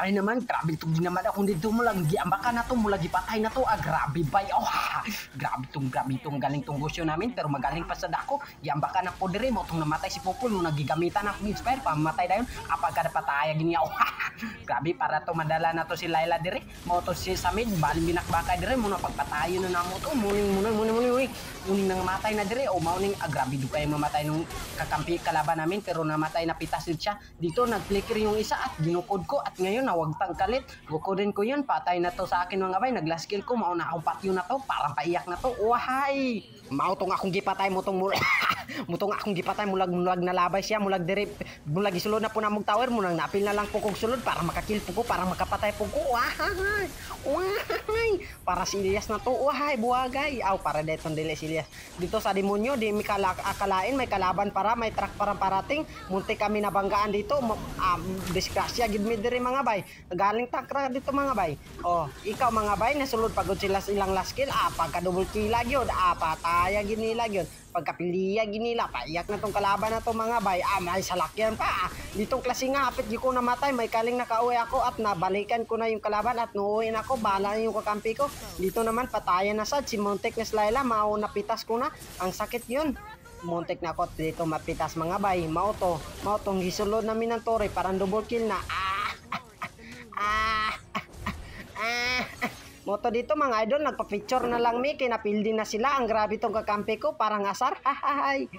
Ay naman, grabe itong ginamada kung dito mo lang giambakan na to, mo lagi patay na to. Grabe bay. Oh, grabe itong galing tong gusyo namin pero magaling pa sa dako. Giambakan na po dire mo tong namatay si Popol mo nagigamitan ako inspire pa mamatay dayon. Apag kada pataya gini. Oh, grabe para to madala na to si Laila dire. Mo to si Samid baling binakbakay dire mo na pagpatayo na namo to. Muning nang matay na dire. O mauning grabe do kay mamatay nung kakampi kalaban namin pero namatay na pitas din siya. Dito nag-flicker yung isa at ginukod ko at ngayon nawag tangkalit. Gukodin ko yun, patay na to sa akin mga bay. Nag-last kill ko, mauna akong patyo na to. Parang paiyak na to. Wahay! Mautong akong gipatay mo tong mutong akong gipatay mulag na labay siya mulag dire mulag isulod na po na mong tower munang napil na lang po kong sulod para makakill po ko para makapatay po ko. Wahay! Para si Elias na to. Wahay, buwagay. Aw, para detong dili si Elias. Dito sa demonyo, di mi akalain may kalaban para may truck para parating. Munti kami nabanggaan dito. Disgrasya gid mi dire mga bay. Galing takra dito mga bay. Oh, ikaw mga bay nasulod pagod sila ilang last kill. Pagka double kill gyud. Pataya gid nila gyud. Pagkapiliya ginila paiyak na tong kalaban na to mga bay. May salakyan pa. Ditong klase nga apit di ko namatay may kaling nakauwi ako at nabalikan ko na yung kalaban at nuuwi na ako bala yung kakampi ko. Dito naman patayan na sad si Montek na Slayla mauna pitas ko na. Ang sakit yun. Montek na ako dito mapitas mga bay. Mautong gisulod namin ng tore parang double kill na. Moto dito mga idol, nagpa-picture na lang mi, kinapildi na sila. Ang grabe tong kakampi ko, parang asar. Hahahay.